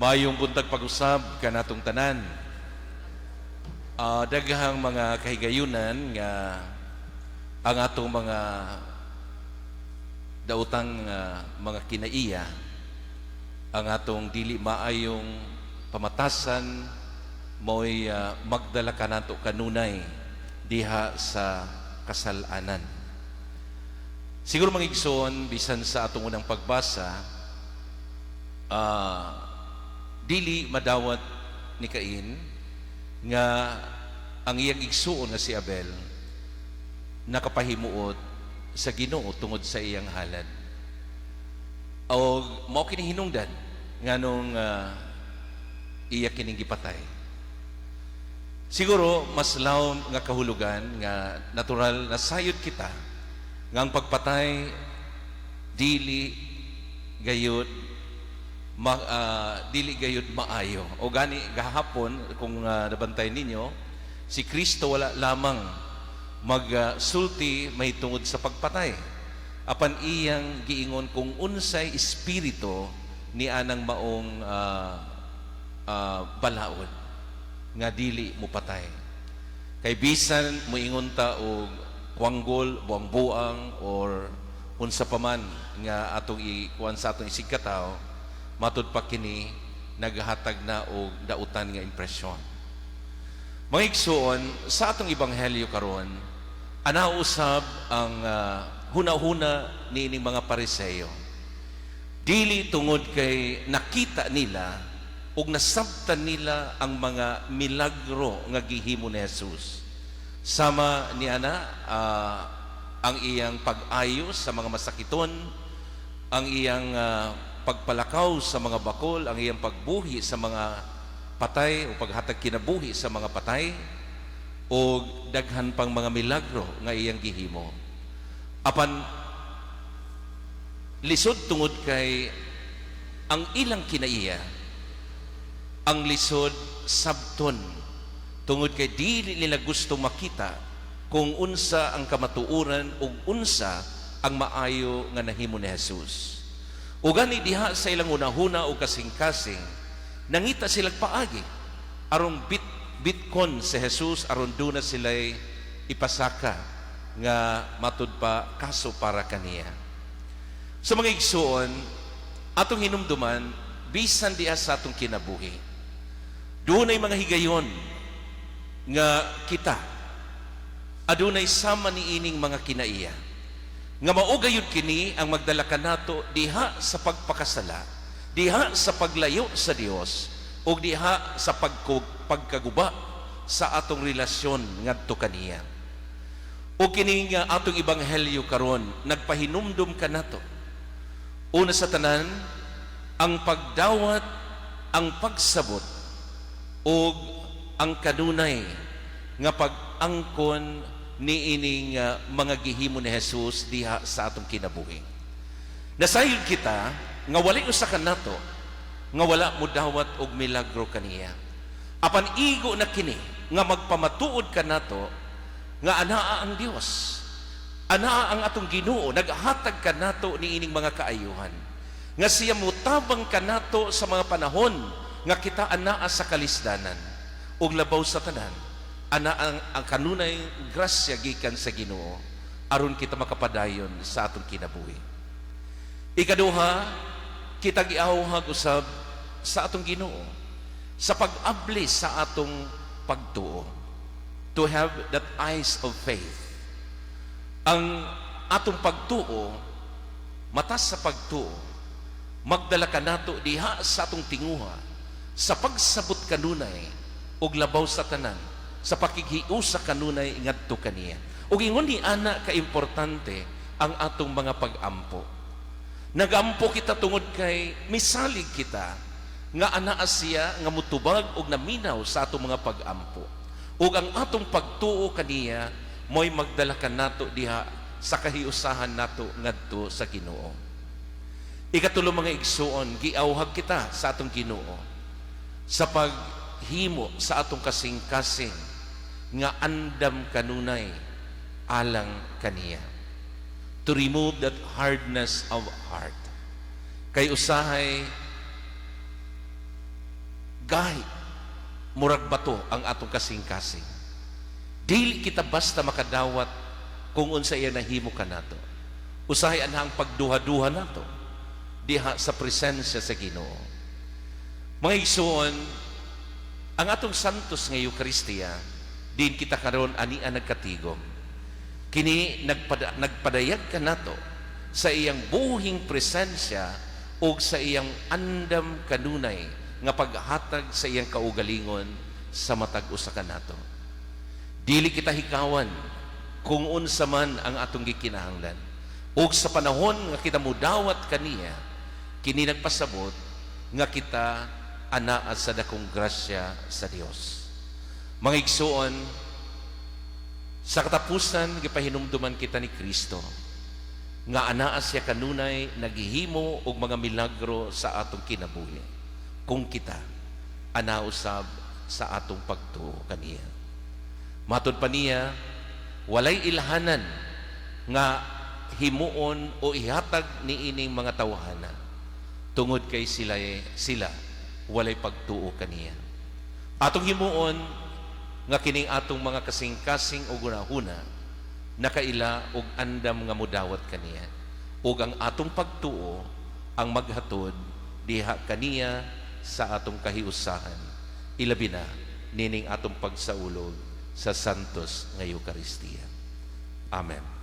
Maayong buntag pag-usab kanatong tanan. Daghang mga kahigayunan nga ang atong mga daotang mga kinaiya, ang atong dili maayong pamatasan mo'y magdala kanato kanunay diha sa kasalanan. Siguro mga igsoon, bisan sa atong unang pagbasa, dili madawat ni Cain nga ang iyang igsuon nga si Abel nakapahimuot sa Ginoo tungod sa iyang halad. O mao kini hinungdan nganong iya kining gipatay. Siguro mas lawom nga kahulugan nga natural na sayod kita nga ang pagpatay dili gayud dili gayud maayo. O gani gahapon kung nabantay ninyo, si Kristo wala lamang magsulti may tungod sa pagpatay. Apan iyang giingon kung unsay espiritu ni anang maong balaod nga dili mo patay. Kay bisan moingon ta og kuanggol, buang-buang or unsa pa man nga atong ikuan sa atong isigkataw, matud pa kini naghatag na og dautan nga impresyon. Mga igsoon, sa atong ebanghelyo karon, anausab ang huna-huna niining mga Pariseo. Dili tungod kay nakita nila ug nasabtan nila ang mga milagro nga gihimo ni Jesus. Sama ni ana ang iyang pag-ayos sa mga masakiton, ang iyang pagpalakaw sa mga bakol, ang iyang pagbuhi sa mga patay o paghatag kinabuhi sa mga patay, o daghan pang mga milagro nga iyang gihimo. Apan lisod tungod kay ang ilang kinaiya, ang lisod sabton tungod kay dili nila gusto makita kung unsa ang kamatuoran ug unsa ang maayo nga nahimo ni Jesus. O gani diha sa ilang unahuna o kasing-kasing, nangita silang paagi arong bitkon si Jesus aron doon na sila'y ipasaka nga matud pa kaso para kaniya. Sa mga igsoon, atong hinumduman, bisan diha sa atong kinabuhi, doon ay mga higayon nga kita adunay sama ni ining mga kinaiya nga maugayod kini ang magdala kanato diha sa pagpakasala, diha sa paglayo sa Dios, o diha sa pagkaguba sa atong relasyon ngadto kaniya. O kini nga atong ebanghelyo karon nagpahinumdum kanato, una sa tanan, ang pagdawat, ang pagsabot, o ang kanunay nga pag-angkon ni ining mga gihimo ni Jesus diha sa atong kinabuhi. Nasayod kita nga wala usa kanato nga wala mo dawat og milagro kaniya. Apan igo na kini nga magpamatuod kanato nga anaa ang Dios, anaa ang atong Ginoo, naghatag kanato ni ining mga kaayuhan nga siya mutabang kanato sa mga panahon nga kita anaa sa kalisdanan ug labaw sa tanan ana ang kanunay grasya gikan sa Ginoo aron kita makapadayon sa atong kinabuhi. Ikaduha, kita giawhag usab sa atong Ginoo sa pag-abli sa atong pagtuo, to have that eyes of faith. Ang atong pagtuo, matas sa pagtuo, magdala kanato diha sa atong tinguha sa pagsabot kanunay ug labaw sa tanan, sa pakikiusa kanunay ngadto kaniya. Ug ingon ni ana ka importante ang atong mga pag-ampo. Nagampo kita tungod kay misalig kita nga anaa siya nga mutubag og naminaw sa atong mga pag-ampo. Ug ang atong pagtuo kaniya mo'y magdala kanato diha sa kahiusahan nato ngadto sa Ginoo. Ikatulo mga igsuon, giawhag kita sa atong Ginoo sa paghimo sa atong kasing-kasing nga andam kanunay alang kaniya. To remove that hardness of heart. Kay usahay Kahit murag bato ang atong kasing-kasing. Dili kita basta makadawat kung unsa iya nahimo kanato. Usahay anhang pagduha-duha nato diha sa presensya sa Ginoo. Mga igsoon, ang atong santos nga Eucharistia, din kita karon ania nagkatigom. Kini nagpadayag ka nato sa iyang buhing presensya o sa iyang andam kanunay nga paghatag sa iyang kaugalingon sa matag usa ka nato. Dili kita hikawan kung unsa man ang atong gikinahanglan. Og sa panahon nga kita mudawat kaniya, kini nagpasabot nga kita anaa sa dakong grasya sa Dios. Mga igsoon, sa katapusan gipahinumduman kita ni Kristo nga anaa siya kanunay naghihimo og mga milagro sa atong kinabuhi kung kita anaa usab sa atong pagtuo kaniya. Matod pa niya, walay ilhanan nga himuon o ihatag ni ining mga tawhana tungod kay sila walay pagtuo kaniya. Atong himuon nga kining atong mga kasing-kasing o gunahuna nakaila og andam nga mudawat kaniya ug ang atong pagtuo ang maghatod diha kaniya sa atong kahiusahan, ilabi na nining atong pagsaulog sa santos nga Eucharistia. Amen.